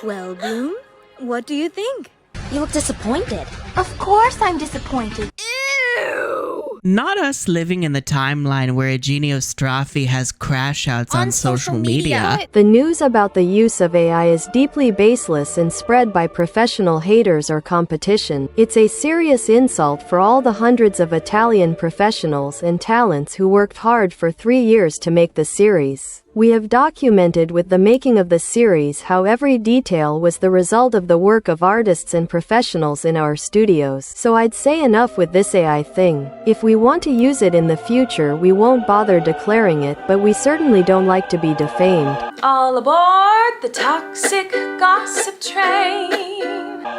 Well, Bloom, what do you think? You look disappointed. Of course I'm disappointed. Ew! Not us living in the timeline where Eugenio Straffi has crash outs on social media. The news about the use of AI is deeply baseless and spread by professional haters or competition. It's a serious insult for all the hundreds of Italian professionals and talents who worked hard for 3 years to make the series. We have documented with the making of the series how every detail was the result of the work of artists and professionals in our studios. So I'd say enough with this AI thing. If we want to use it in the future, we won't bother declaring it, but we certainly don't like to be defamed. All aboard the toxic gossip train.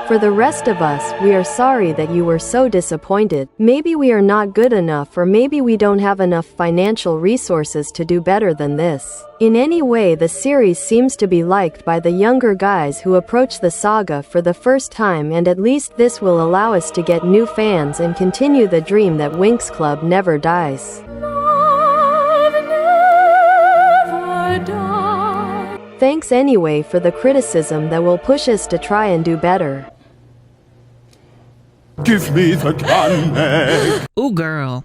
For the rest of us, we are sorry that you were so disappointed. Maybe we are not good enough, or maybe we don't have enough financial resources to do better than this. In any way, the series seems to be liked by the younger guys who approach the saga for the first time, and at least this will allow us to get new fans and continue the dream that Winx Club never dies. Love never dies. Thanks anyway for the criticism that will push us to try and do better. Give me the gun, Meg. Ooh, girl.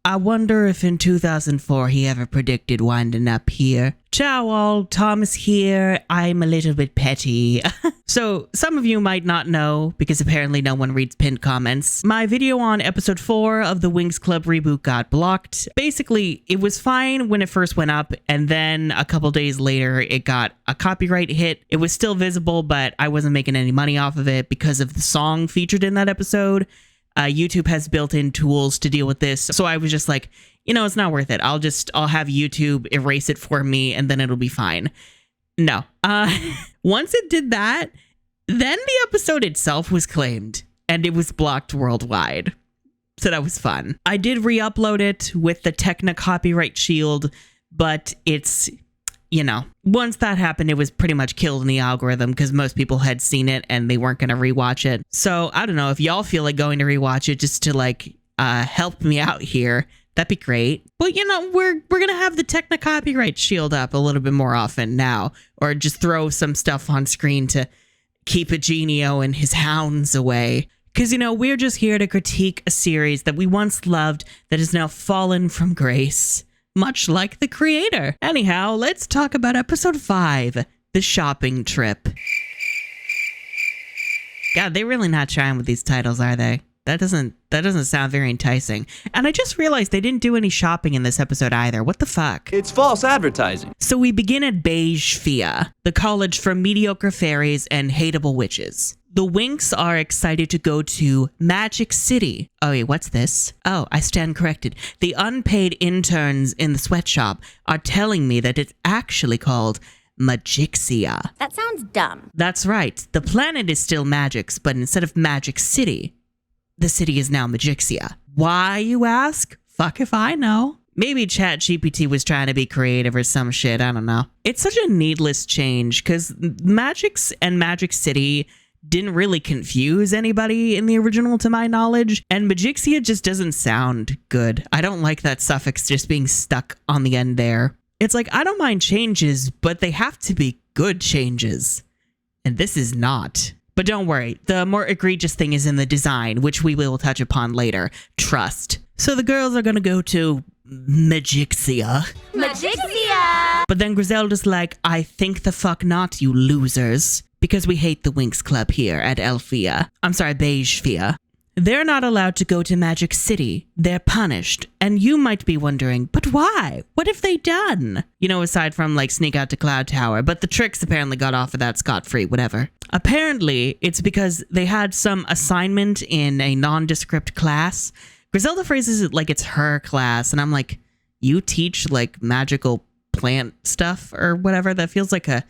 I wonder if in 2004 he ever predicted winding up here. Ciao all, Thomas here. I'm a little bit petty. So, some of you might not know, because apparently no one reads pinned comments, my video on episode 4 of the Winx Club reboot got blocked. Basically, it was fine when it first went up, and then a couple days later, it got a copyright hit. It was still visible, but I wasn't making any money off of it because of the song featured in that episode. YouTube has built-in tools to deal with this, so I was just like, you know, it's not worth it. I'll have YouTube erase it for me, and then it'll be fine. No. Once it did that, then the episode itself was claimed, and it was blocked worldwide. So that was fun. I did re-upload it with the Techna copyright shield, but it's, you know, once that happened, it was pretty much killed in the algorithm because most people had seen it and they weren't going to rewatch it. So I don't know if y'all feel like going to rewatch it just to like help me out here. That'd be great. But you know, we're going to have the Techna copyright shield up a little bit more often now, or just throw some stuff on screen to keep Eugenio and his hounds away. Because, you know, we're just here to critique a series that we once loved that has now fallen from grace. Much like the creator. Anyhow, let's talk about episode 5, the shopping trip. God, they're really not trying with these titles, are they? That doesn't sound very enticing. And I just realized they didn't do any shopping in this episode either. What the fuck? It's false advertising. So we begin at Beige Fia, the college for mediocre fairies and hateable witches. The Winx are excited to go to Magic City. Oh wait, what's this? Oh, I stand corrected. The unpaid interns in the sweatshop are telling me that it's actually called Magixia. That sounds dumb. That's right. The planet is still Magix, but instead of Magic City, the city is now Magixia. Why, you ask? Fuck if I know. Maybe ChatGPT was trying to be creative or some shit, I don't know. It's such a needless change, because Magix and Magic City didn't really confuse anybody in the original to my knowledge, and Magixia just doesn't sound good. I don't like that suffix just being stuck on the end there. It's like, I don't mind changes, but they have to be good changes. And this is not. But don't worry, the more egregious thing is in the design, which we will touch upon later. Trust. So the girls are gonna go to Magixia. Magixia! But then Griselda's like, I think the fuck not, you losers. Because we hate the Winx Club here at Elfia. I'm sorry, Beige Fia. They're not allowed to go to Magic City. They're punished. And you might be wondering, but why? What have they done? You know, aside from like sneak out to Cloud Tower, but the Tricks apparently got off of that scot-free, whatever. Apparently, it's because they had some assignment in a nondescript class. Griselda phrases it like it's her class, and I'm like, you teach like magical plant stuff or whatever? That feels like a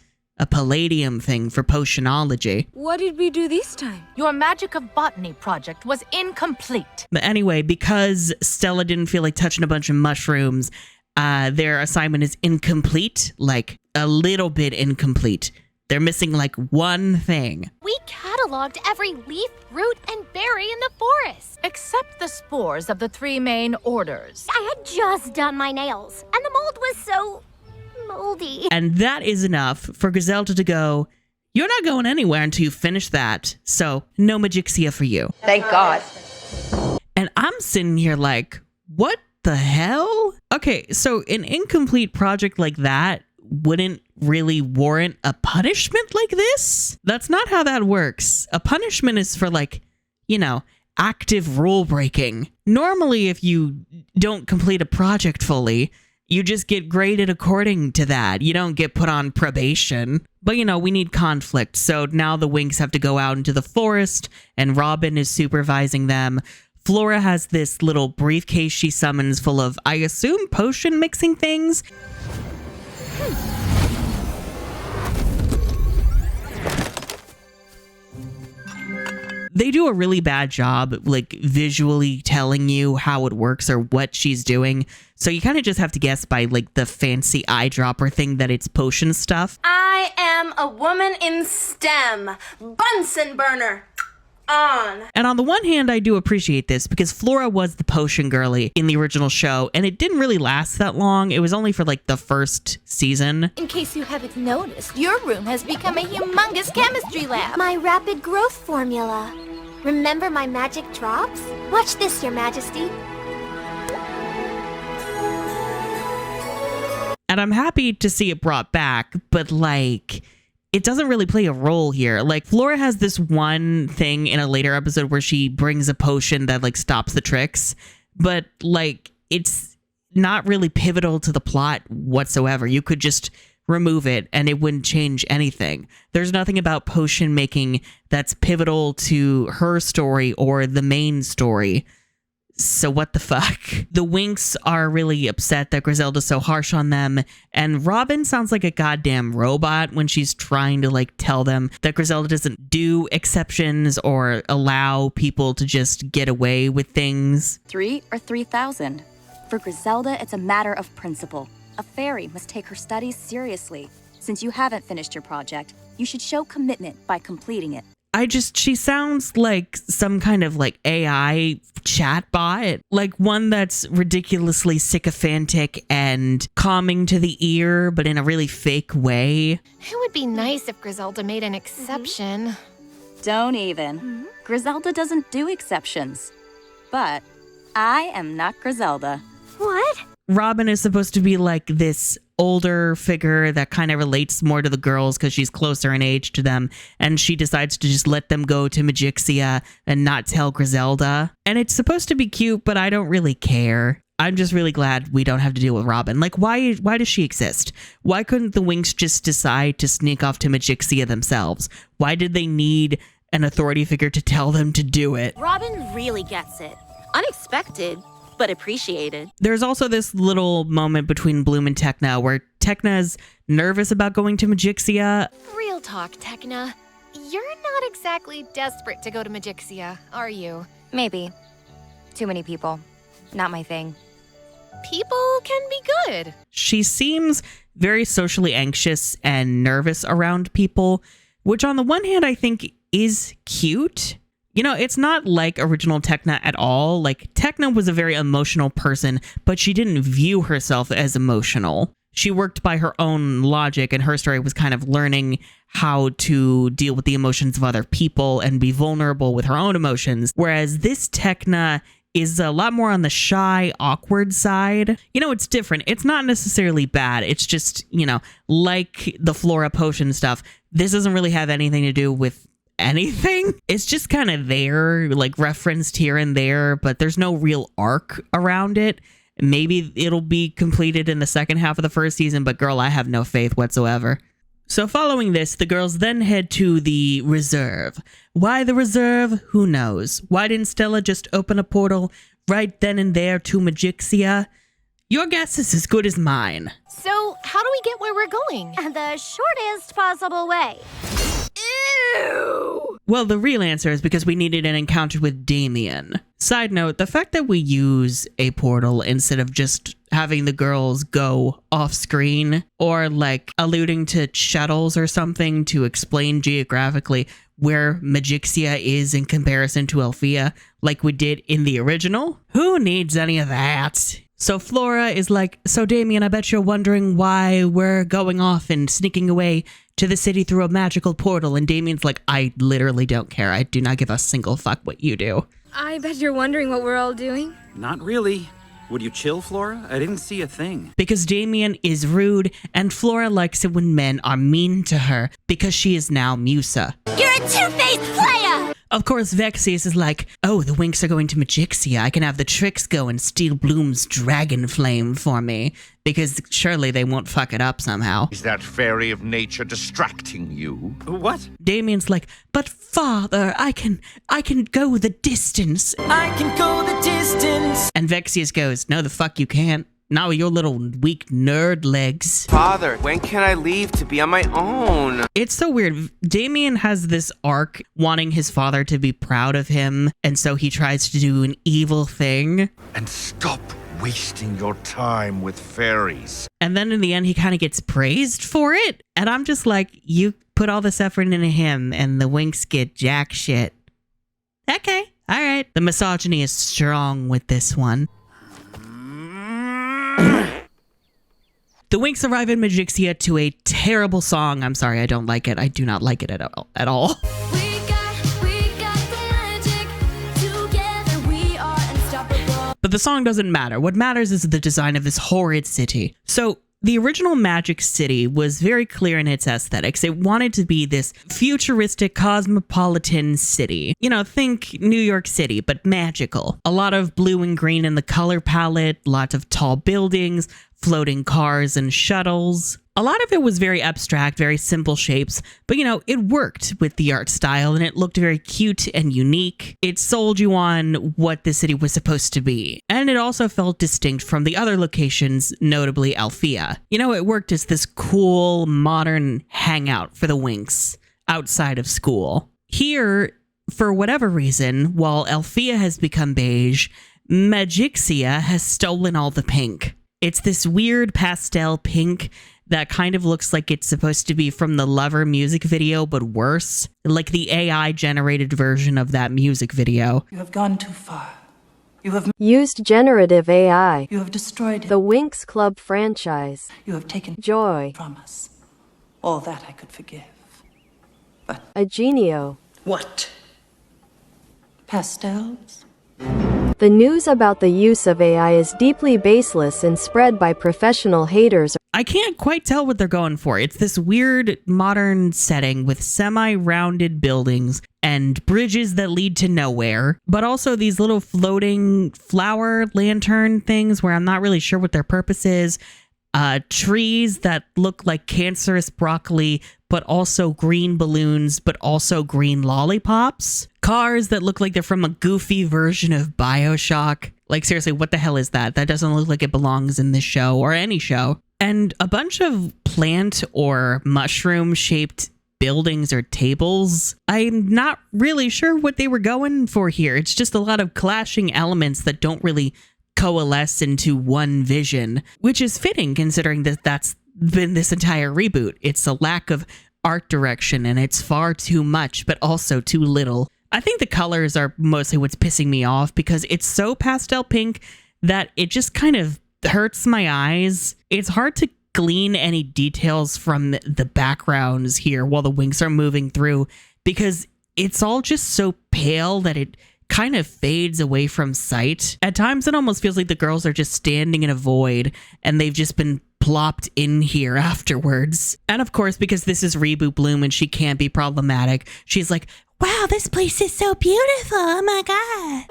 palladium thing for potionology. What did we do this time? Your Magic of Botany project was incomplete. But anyway, because Stella didn't feel like touching a bunch of mushrooms, their assignment is incomplete, like a little bit incomplete. They're missing like one thing. We cataloged every leaf, root, and berry in the forest. Except the spores of the 3 main orders. I had just done my nails, and the mold was so moldy. And that is enough for Griselda to go, You're not going anywhere until you finish that. So, no Magixia for you. Thank God. And I'm sitting here like, what the hell? Okay, so an incomplete project like that wouldn't really warrant a punishment like this? That's not how that works. A punishment is for like, active rule breaking. Normally, if you don't complete a project fully, you just get graded according to that. You don't get put on probation. But we need conflict. So now the Winx have to go out into the forest and Robin is supervising them. Flora has this little briefcase she summons full of, I assume, potion mixing things. They do a really bad job, like, visually telling you how it works or what she's doing. So you kind of just have to guess by, like, the fancy eyedropper thing that it's potion stuff. I am a woman in STEM. Bunsen burner. On. And on the one hand, I do appreciate this because Flora was the potion girly in the original show, and it didn't really last that long. It was only for like the first season. In case you haven't noticed, your room has become a humongous chemistry lab. My rapid growth formula. Remember my magic drops? Watch this, Your Majesty. And I'm happy to see it brought back, but like, it doesn't really play a role here. Like, Flora has this one thing in a later episode where she brings a potion that like stops the tricks, but like, it's not really pivotal to the plot whatsoever. You could just remove it and it wouldn't change anything. There's nothing about potion making that's pivotal to her story or the main story. So what the fuck? The Winx are really upset that Griselda's so harsh on them, and Robin sounds like a goddamn robot when she's trying to like tell them that Griselda doesn't do exceptions or allow people to just get away with things. 3 or 3,000. For Griselda, it's a matter of principle. A fairy must take her studies seriously. Since you haven't finished your project, you should show commitment by completing it. She sounds like some kind of like AI chatbot, like one that's ridiculously sycophantic and calming to the ear, but in a really fake way. It would be nice if Griselda made an exception. Don't even. Griselda doesn't do exceptions. But I am not Griselda. What? Robin is supposed to be like this older figure that kind of relates more to the girls because she's closer in age to them, and she decides to just let them go to Magixia and not tell Griselda. And it's supposed to be cute, but I don't really care. I'm just really glad we don't have to deal with Robin. Like, why does she exist? Why couldn't the Winx just decide to sneak off to Magixia themselves? Why did they need an authority figure to tell them to do it? Robin really gets it. Unexpected, but appreciated. There's also this little moment between Bloom and Tekna where Tekna's nervous about going to Magixia. Real talk, Tekna. You're not exactly desperate to go to Magixia, are you? Maybe. Too many people. Not my thing. People can be good. She seems very socially anxious and nervous around people, which on the one hand I think is cute. It's not like original Tekna at all. Like, Tekna was a very emotional person, but she didn't view herself as emotional. She worked by her own logic, and her story was kind of learning how to deal with the emotions of other people and be vulnerable with her own emotions. Whereas this Tekna is a lot more on the shy, awkward side. It's different. It's not necessarily bad. It's just, like the Flora potion stuff, this doesn't really have anything to do with anything. It's just kind of there, like referenced here and there, but there's no real arc around it. Maybe it'll be completed in the second half of the first season, but girl, I have no faith whatsoever. So following this, the girls then head to the reserve. Why the reserve? Who knows? Why didn't Stella just open a portal right then and there to Magixia? Your guess is as good as mine. So, how do we get where we're going? The shortest possible way. Ew! Well, the real answer is because we needed an encounter with Damien. Side note, the fact that we use a portal instead of just having the girls go off screen or like alluding to shuttles or something to explain geographically where Magixia is in comparison to Althea like we did in the original. Who needs any of that? So Flora is like, so Damien, I bet you're wondering why we're going off and sneaking away to the city through a magical portal. And Damien's like, I literally don't care. I do not give a single fuck what you do. I bet you're wondering what we're all doing. Not really. Would you chill, Flora? I didn't see a thing. Because Damien is rude, and Flora likes it when men are mean to her, because she is now Musa. You're a two-faced player! Of course, Vexius is like, oh, the Winx are going to Magixia. I can have the Tricks go and steal Bloom's dragon flame for me, because surely they won't fuck it up somehow. Is that fairy of nature distracting you? What? Damien's like, but father, I can go the distance. I can go the distance. And Vexius goes, no, the fuck you can't. Not with your little weak nerd legs. Father, when can I leave to be on my own? It's so weird. Damien has this arc wanting his father to be proud of him, and so he tries to do an evil thing. And stop wasting your time with fairies. And then in the end, he kind of gets praised for it. And I'm just like, you put all this effort into him, and the Winx get jack shit. Okay, all right. The misogyny is strong with this one. The Winx arrive in Magixia to a terrible song. I'm sorry, I don't like it. I do not like it at all. But the song doesn't matter. What matters is the design of this horrid city. So the original Magic City was very clear in its aesthetics. It wanted to be this futuristic cosmopolitan city. You know, think New York City, but magical. A lot of blue and green in the color palette, lots of tall buildings, floating cars and shuttles. A lot of it was very abstract, very simple shapes, but you know, it worked with the art style and it looked very cute and unique. It sold you on what the city was supposed to be. And it also felt distinct from the other locations, notably Althea. You know, it worked as this cool, modern hangout for the Winx outside of school. Here, for whatever reason, while Althea has become beige, Magixia has stolen all the pink. It's this weird pastel pink that kind of looks like it's supposed to be from the Lover music video, but worse. Like the AI-generated version of that music video. You have gone too far. You have used generative AI. You have destroyed the Winx Club franchise. You have taken joy from us. All that I could forgive. But a genio. What? Pastels? The news about the use of AI is deeply baseless and spread by professional haters. I can't quite tell what they're going for. It's this weird modern setting with semi-rounded buildings and bridges that lead to nowhere, but also these little floating flower lantern things where I'm not really sure what their purpose is. Trees that look like cancerous broccoli, but also green balloons, but also green lollipops. Cars that look like they're from a goofy version of BioShock. Like, seriously, what the hell is that? That doesn't look like it belongs in this show or any show. And a bunch of plant or mushroom-shaped buildings or tables. I'm not really sure what they were going for here. It's just a lot of clashing elements that don't really coalesce into one vision, which is fitting considering that that's been this entire reboot. It's a lack of art direction and it's far too much, but also too little. I think the colors are mostly what's pissing me off because it's so pastel pink that it just kind of hurts my eyes. It's hard to glean any details from the backgrounds here while the Winx are moving through because it's all just so pale that it kind of fades away from sight. At times it almost feels like the girls are just standing in a void and they've just been plopped in here afterwards. And of course, because this is Reboot Bloom and she can't be problematic, she's like, wow, this place is so beautiful, oh my god.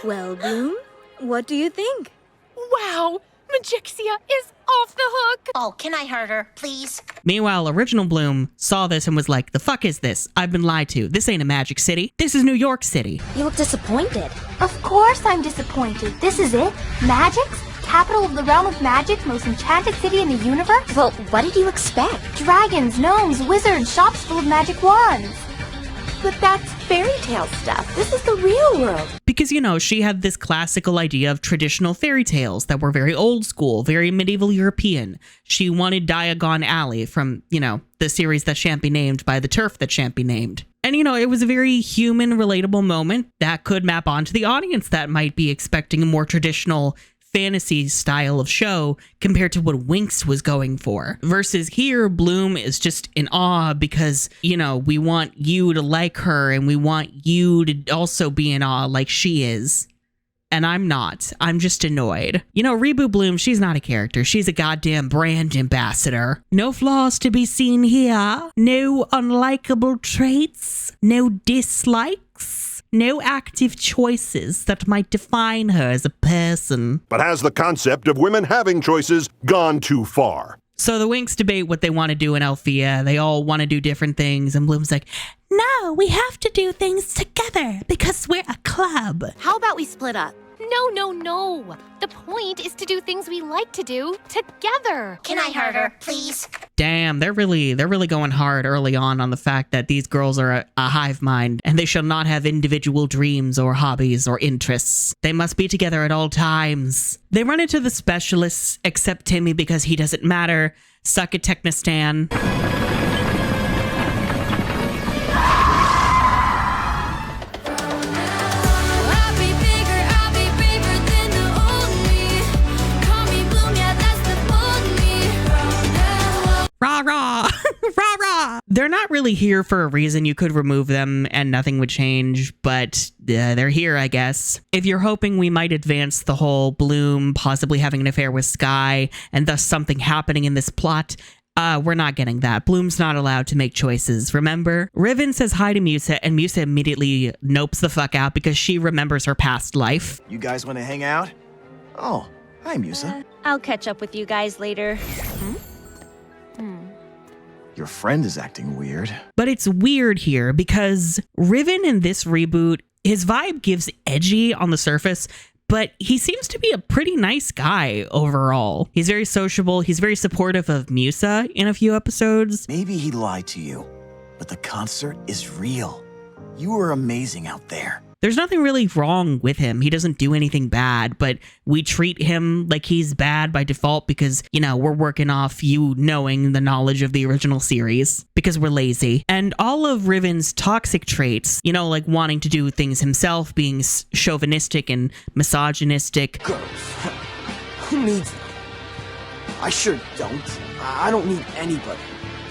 Well, Bloom, what do you think? Wow, Magixia is off the hook. Oh, can I hurt her, please? Meanwhile, Original Bloom saw this and was like, the fuck is this? I've been lied to. This ain't a Magic City. This is New York City. You look disappointed. Of course I'm disappointed. This is it? Magic's? Capital of the realm of magic, most enchanted city in the universe? Well, what did you expect? Dragons, gnomes, wizards, shops full of magic wands. But that's fairy tale stuff. This is the real world. Because, you know, she had this classical idea of traditional fairy tales that were very old school, very medieval European. She wanted Diagon Alley from, you know, the series that shan't be named by the turf that shan't be named. And, you know, it was a very human, relatable moment that could map onto the audience that might be expecting a more traditional fantasy style of show compared to what Winx was going for. Versus here, Bloom is just in awe because, you know, we want you to like her and we want you to also be in awe like she is. And I'm not. I'm just annoyed. You know, Reboot Bloom, she's not a character. She's a goddamn brand ambassador. No flaws to be seen here. No unlikable traits. No dislikes. No active choices that might define her as a person. But has the concept of women having choices gone too far? So the Winx debate what they want to do in Althea. They all want to do different things. And Bloom's like, no, we have to do things together because we're a club. How about we split up? No. The point is to do things we like to do together. Can I hurt her, please? Damn, they're really going hard early on the fact that these girls are a hive mind and they shall not have individual dreams or hobbies or interests. They must be together at all times. They run into the specialists except Timmy because he doesn't matter. Suck it, Technistan. Rah, rah, rah, rah. They're not really here for a reason. You could remove them and nothing would change, but they're here, I guess. If you're hoping we might advance the whole Bloom possibly having an affair with Sky and thus something happening in this plot, we're not getting that. Bloom's not allowed to make choices, remember? Riven says hi to Musa, and Musa immediately nopes the fuck out because she remembers her past life. You guys want to hang out? Oh, hi, Musa. I'll catch up with you guys later. Your friend is acting weird. But it's weird here because Riven in this reboot, his vibe gives edgy on the surface, but he seems to be a pretty nice guy overall. He's very sociable. He's very supportive of Musa in a few episodes. Maybe he lied to you, but the concert is real. You were amazing out there. There's nothing really wrong with him. He doesn't do anything bad, but we treat him like he's bad by default because, you know, we're working off you knowing the knowledge of the original series because we're lazy. And all of Riven's toxic traits, you know, like wanting to do things himself, being chauvinistic and misogynistic. Girls, who needs them? I sure don't. I don't need anybody.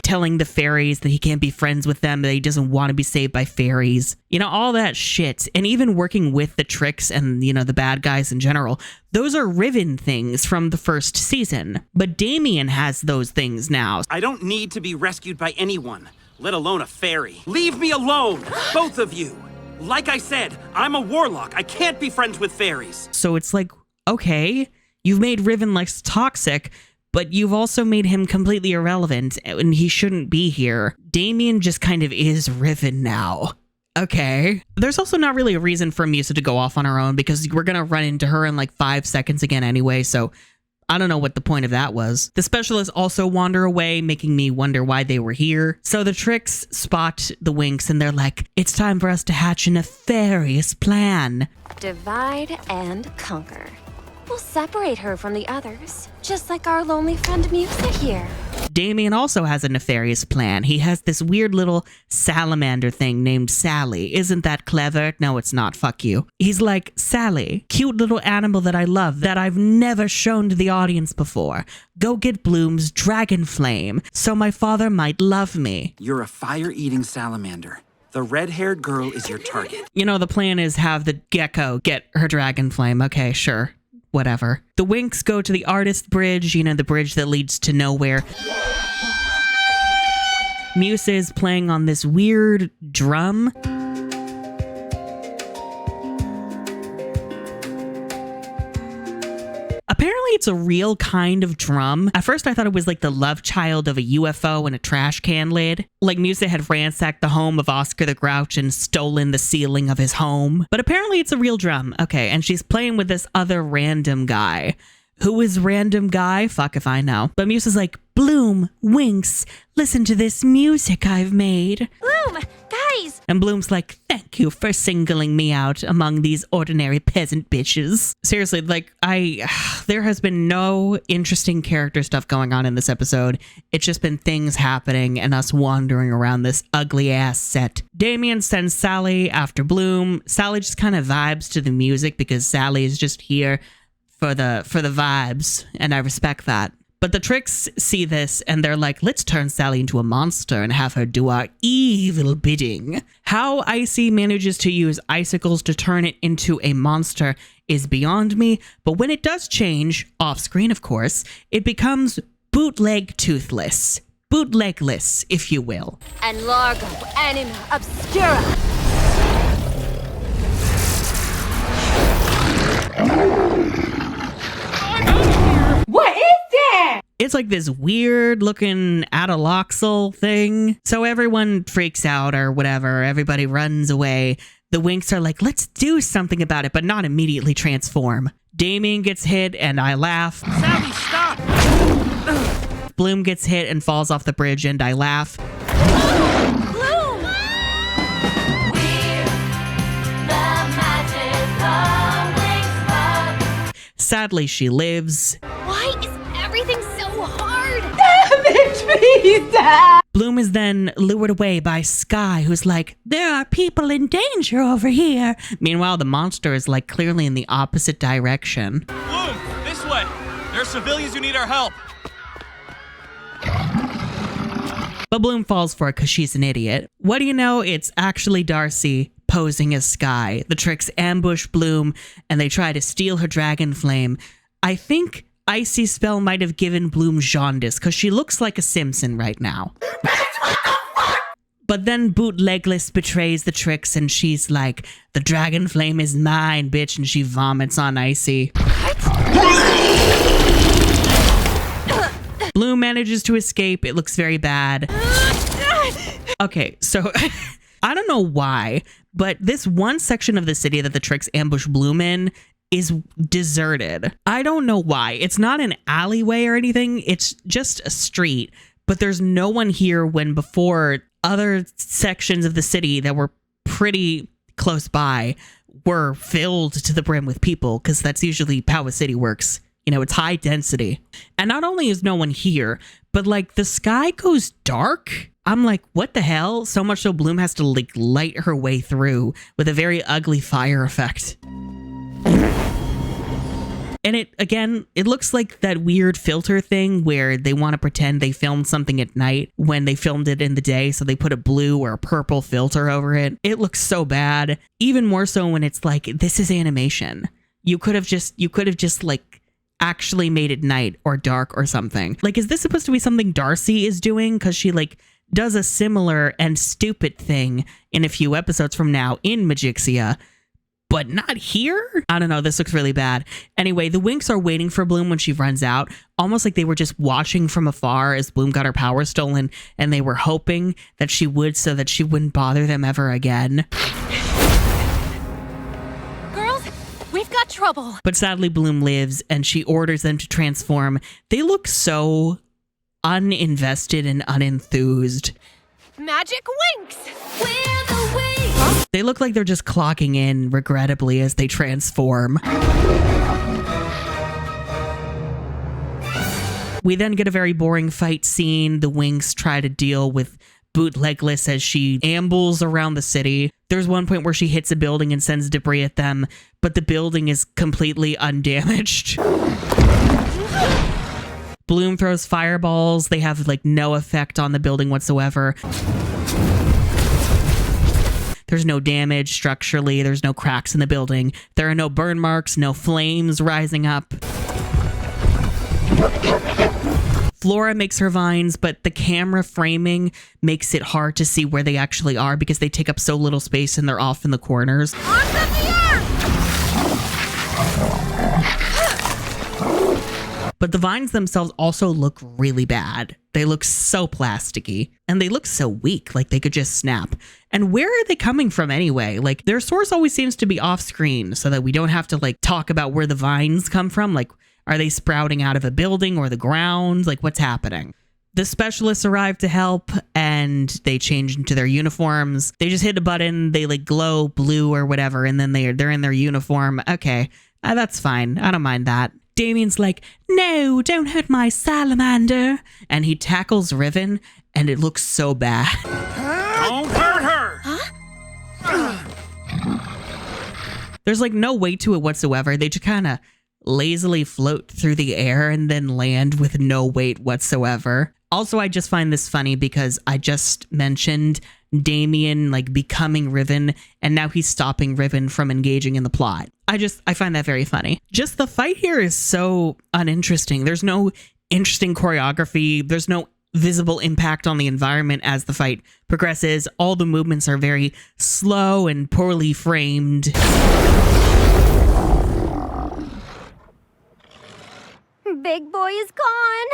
Telling the fairies that he can't be friends with them, that he doesn't want to be saved by fairies. You know, all that shit. And even working with the tricks and, you know, the bad guys in general. Those are Riven things from the first season. But Damien has those things now. I don't need to be rescued by anyone, let alone a fairy. Leave me alone, both of you. Like I said, I'm a warlock. I can't be friends with fairies. So it's like, okay, you've made Riven less toxic, but you've also made him completely irrelevant and he shouldn't be here. Damien just kind of is Riven now. Okay. There's also not really a reason for Musa to go off on her own because we're going to run into her in like 5 seconds again anyway, so I don't know what the point of that was. The specialists also wander away, making me wonder why they were here. So the tricks spot the Winx and they're like, it's time for us to hatch a nefarious plan. Divide and conquer. We'll separate her from the others, just like our lonely friend Musa here. Damien also has a nefarious plan. He has this weird little salamander thing named Sally. Isn't that clever? No, it's not. Fuck you. He's like, Sally, cute little animal that I love that I've never shown to the audience before. Go get Bloom's dragon flame so my father might love me. You're a fire-eating salamander. The red-haired girl is your target. You know, the plan is have the gecko get her dragon flame. Okay, sure. Whatever. The Winx go to the artist bridge, you know, the bridge that leads to nowhere. Musa is playing on this weird drum. Apparently it's a real kind of drum. At first I thought it was like the love child of a UFO and a trash can lid. Like Musa had ransacked the home of Oscar the Grouch and stolen the ceiling of his home. But apparently it's a real drum. Okay, and she's playing with this other random guy. Who is random guy? Fuck if I know. But Musa's like, Bloom, Winx, listen to this music I've made. Bloom, guys! And Bloom's like, thank you for singling me out among these ordinary peasant bitches. Seriously, like, there has been no interesting character stuff going on in this episode. It's just been things happening and us wandering around this ugly ass set. Damien sends Sally after Bloom. Sally just kind of vibes to the music because Sally is just here for the vibes, and I respect that. But the Tricks see this and they're like, let's turn Sally into a monster and have her do our evil bidding. How Icy manages to use icicles to turn it into a monster is beyond me, but when it does change, off screen of course, it becomes bootleg toothless. Bootlegless, if you will. And largo anima obscura. What is that? It's like this weird looking Adaloxal thing. So everyone freaks out or whatever. Everybody runs away. The Winx are like, let's do something about it, but not immediately transform. Damien gets hit and I laugh. Sally, stop! Bloom gets hit and falls off the bridge and I laugh. Bloom! We're the magic of Winx Club. Sadly, she lives. Why is everything so hard? Bloom is then lured away by Sky, who's like, there are people in danger over here. Meanwhile, the monster is like clearly in the opposite direction. Bloom, this way. There are civilians who need our help. But Bloom falls for it because she's an idiot. What do you know? It's actually Darcy posing as Sky. The Tricks ambush Bloom and they try to steal her dragon flame. I think Icy's spell might have given Bloom jaundice because she looks like a Simpson right now. But then Bootlegless betrays the Tricks and she's like, the dragon flame is mine, bitch, and she vomits on Icy. Bloom manages to escape. It looks very bad. Okay, so I don't know why, but this one section of the city that the Tricks ambush Bloom in is deserted. I don't know why. It's not an alleyway or anything. It's just a street, but there's no one here when before other sections of the city that were pretty close by were filled to the brim with people, because that's usually how a city works. You know, it's high density. And not only is no one here, but like the sky goes dark. I'm like, what the hell? So much so Bloom has to like light her way through with a very ugly fire effect. And it looks like that weird filter thing where they want to pretend they filmed something at night when they filmed it in the day. So they put a blue or a purple filter over it. It looks so bad. Even more so when it's like, this is animation. You could have just like actually made it night or dark or something. Like, is this supposed to be something Darcy is doing? Because she like does a similar and stupid thing in a few episodes from now in Magixia, but not here? I don't know. This looks really bad. Anyway, the Winx are waiting for Bloom when she runs out, almost like they were just watching from afar as Bloom got her power stolen, and they were hoping that she would so that she wouldn't bother them ever again. Girls, we've got trouble. But sadly, Bloom lives, and she orders them to transform. They look so uninvested and unenthused. Magic Winx! We're the Winx! They look like they're just clocking in, regrettably, as they transform. We then get a very boring fight scene. The Winx try to deal with Bootlegless as she ambles around the city. There's one point where she hits a building and sends debris at them, but the building is completely undamaged. Bloom throws fireballs. They have like no effect on the building whatsoever. There's no damage structurally. There's no cracks in the building. There are no burn marks, no flames rising up. Flora makes her vines, but the camera framing makes it hard to see where they actually are because they take up so little space and they're off in the corners. But the vines themselves also look really bad. They look so plasticky and they look so weak, like they could just snap. And where are they coming from anyway? Like their source always seems to be off screen so that we don't have to like talk about where the vines come from. Like, are they sprouting out of a building or the ground? Like what's happening? The specialists arrive to help and they change into their uniforms. They just hit a button, they like glow blue or whatever, and then they're in their uniform. Okay, that's fine. I don't mind that. Damien's like, no, don't hurt my salamander. And he tackles Riven, and it looks so bad. Don't hurt her! There's like no weight to it whatsoever. They just kind of lazily float through the air and then land with no weight whatsoever. Also, I just find this funny because I just mentioned Damien like becoming Riven, and now he's stopping Riven from engaging in the plot. I find that very funny. Just the fight here is so uninteresting. There's no interesting choreography. There's no visible impact on the environment as the fight progresses. All the movements are very slow and poorly framed. Big boy is gone.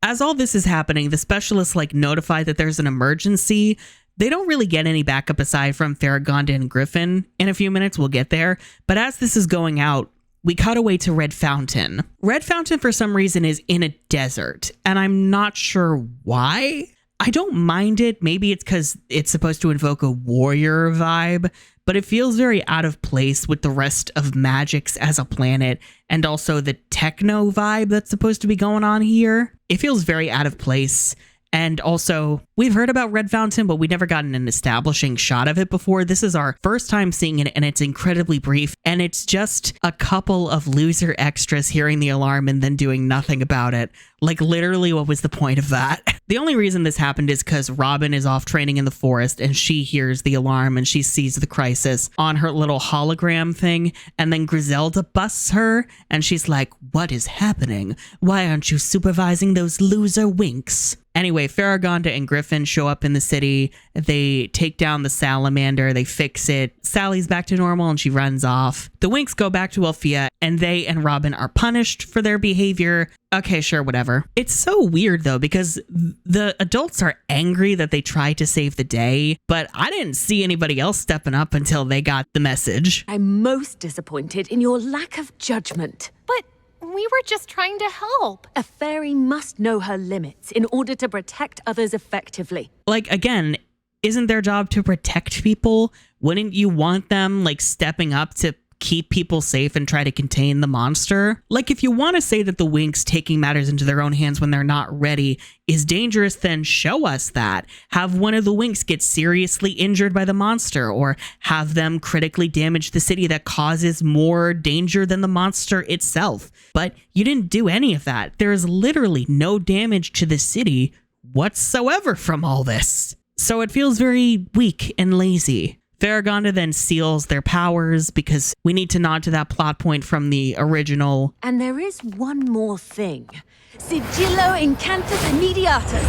As all this is happening, the specialists like notify that there's an emergency. They don't really get any backup aside from Farragonda and Griffin. In a few minutes, we'll get there. But as this is going out, we cut away to Red Fountain. Red Fountain, for some reason, is in a desert, and I'm not sure why. I don't mind it. Maybe it's because it's supposed to invoke a warrior vibe, but it feels very out of place with the rest of Magix as a planet and also the techno vibe that's supposed to be going on here. It feels very out of place. And also, we've heard about Red Fountain, but we never gotten an establishing shot of it before. This is our first time seeing it, and it's incredibly brief. And it's just a couple of loser extras hearing the alarm and then doing nothing about it. Like, literally, what was the point of that? The only reason this happened is because Robin is off training in the forest, and she hears the alarm, and she sees the crisis on her little hologram thing. And then Griselda busts her, and she's like, "What is happening? Why aren't you supervising those loser Winx?" Anyway, Farragonda and Griffin show up in the city. They take down the salamander. They fix it. Sally's back to normal and she runs off. The Winx go back to Althea and they and Robin are punished for their behavior. Okay, sure, whatever. It's so weird though, because the adults are angry that they tried to save the day, but I didn't see anybody else stepping up until they got the message. I'm most disappointed in your lack of judgment. But we were just trying to help. A fairy must know her limits in order to protect others effectively. Like, again, isn't their job to protect people? Wouldn't you want them, like, stepping up to keep people safe and try to contain the monster? Like, if you want to say that the Winx taking matters into their own hands when they're not ready is dangerous, then show us that. Have one of the Winx get seriously injured by the monster, or have them critically damage the city that causes more danger than the monster itself. But you didn't do any of that. There is literally no damage to the city whatsoever from all this. So it feels very weak and lazy. Farragonda then seals their powers because we need to nod to that plot point from the original. And there is one more thing. Sigillo Incantus Immediatus.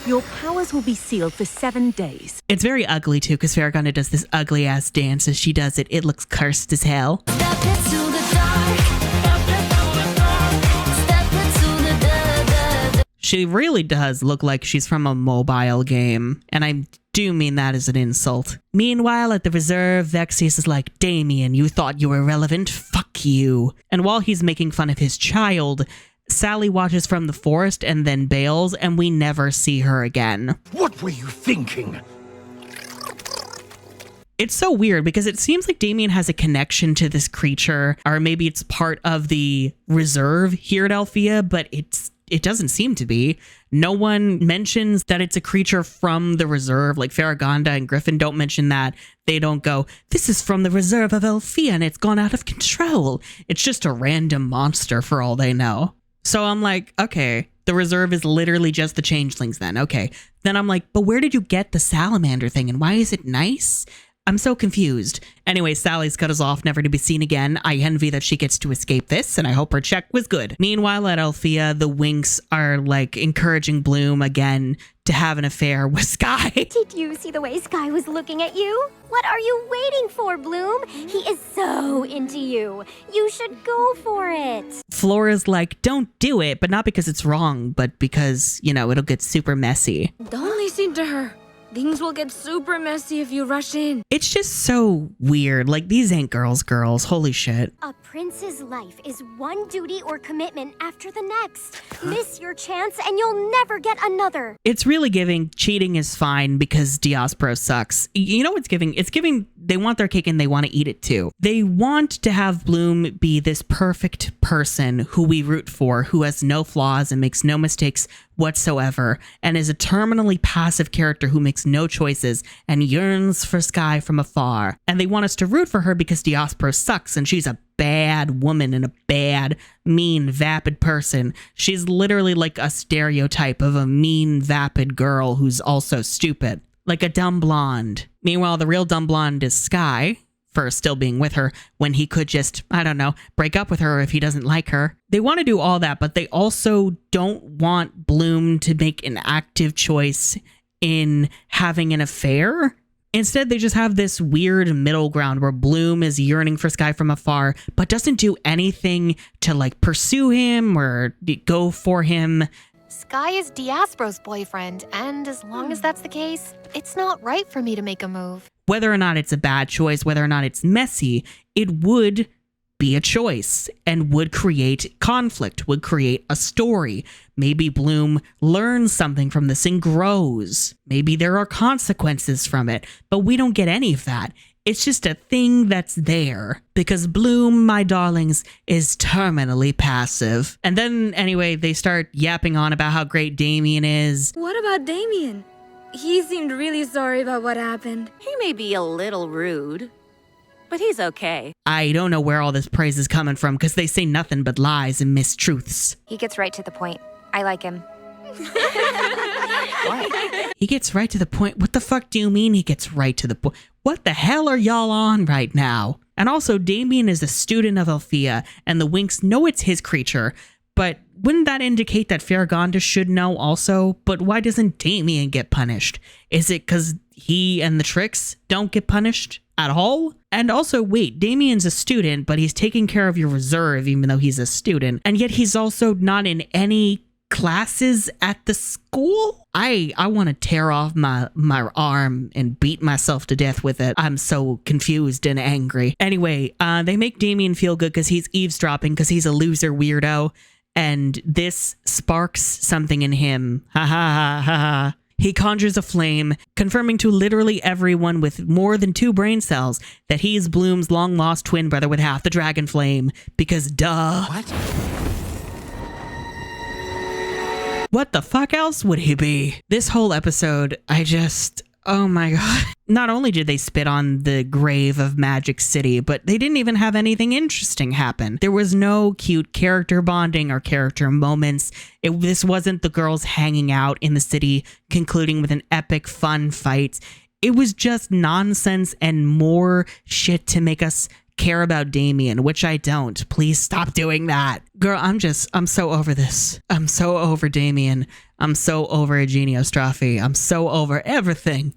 Your powers will be sealed for 7 days. It's very ugly too, because Farragonda does this ugly ass dance as she does it. It looks cursed as hell. She really does look like she's from a mobile game, and I do mean that as an insult. Meanwhile, at the reserve, Vexius is like, "Damien, you thought you were relevant? Fuck you." And while he's making fun of his child, Sally watches from the forest and then bails, and we never see her again. What were you thinking? It's so weird because it seems like Damien has a connection to this creature, or maybe it's part of the reserve here at Althea, but it doesn't seem to be. No one mentions that it's a creature from the reserve. Like Farragonda and Griffin don't mention that. They don't go, "This is from the reserve of Althea and it's gone out of control." It's just a random monster for all they know. So I'm like, okay, the reserve is literally just the changelings then. Okay. Then I'm like, but where did you get the salamander thing and why is it nice? I'm so confused. Anyway, Sally's cut us off, never to be seen again. I envy that she gets to escape this, and I hope her check was good. Meanwhile, at Althea, the Winx are, like, encouraging Bloom again to have an affair with Sky. Did you see the way Sky was looking at you? What are you waiting for, Bloom? He is so into you. You should go for it. Flora's like, "Don't do it," but not because it's wrong, but because, you know, it'll get super messy. Don't listen to her. Things will get super messy if you rush in. It's just so weird. Like, these ain't girls. Holy shit. A prince's life is one duty or commitment after the next. Miss your chance and you'll never get another. It's really giving cheating is fine because Diospro sucks. You know what's giving? It's giving they want their cake and they want to eat it too. They want to have Bloom be this perfect person who we root for, who has no flaws and makes no mistakes whatsoever, and is a terminally passive character who makes no choices and yearns for Sky from afar. And they want us to root for her because Diaspro sucks and she's a bad woman and a bad, mean, vapid person. She's literally like a stereotype of a mean, vapid girl who's also stupid. Like a dumb blonde. Meanwhile, the real dumb blonde is Sky, for still being with her when he could just, I don't know, break up with her if he doesn't like her. They want to do all that, but they also don't want Bloom to make an active choice in having an affair. Instead, they just have this weird middle ground where Bloom is yearning for Sky from afar, but doesn't do anything to like pursue him or go for him. Sky is Diaspro's boyfriend, and as long as that's the case, it's not right for me to make a move. Whether or not it's a bad choice, whether or not it's messy, it would be a choice and would create conflict, would create a story. Maybe Bloom learns something from this and grows. Maybe there are consequences from it, but we don't get any of that. It's just a thing that's there because Bloom, my darlings, is terminally passive. And then, anyway, they start yapping on about how great Damien is. What about Damien? He seemed really sorry about what happened. He may be a little rude, but he's okay. I don't know where all this praise is coming from because they say nothing but lies and mistruths. He gets right to the point. I like him. What? He gets right to the point? What the fuck do you mean he gets right to the point? What the hell are y'all on right now? And also, Damien is a student of Althea, and the Winx know it's his creature, but wouldn't that indicate that Farragonda should know also? But why doesn't Damien get punished? Is it because he and the Tricks don't get punished at all? And also, wait, Damien's a student, but he's taking care of your reserve even though he's a student, and yet he's also not in any classes at the school? I want to tear off my arm and beat myself to death with it. I'm so confused and angry. Anyway, they make Damien feel good because he's eavesdropping because he's a loser weirdo, and this sparks something in him. Ha ha ha ha ha. He conjures a flame, confirming to literally everyone with more than 2 brain cells that he's Bloom's long-lost twin brother with half the dragon flame. Because duh. What? What the fuck else would he be? This whole episode, oh my god. Not only did they spit on the grave of Magic City, but they didn't even have anything interesting happen. There was no cute character bonding or character moments. This wasn't the girls hanging out in the city, concluding with an epic fun fight. It was just nonsense and more shit to make us care about Damien, which I don't. Please stop doing that. Girl, I'm so over this. I'm so over Damien. I'm so over Eugenio Straffi. I'm so over everything.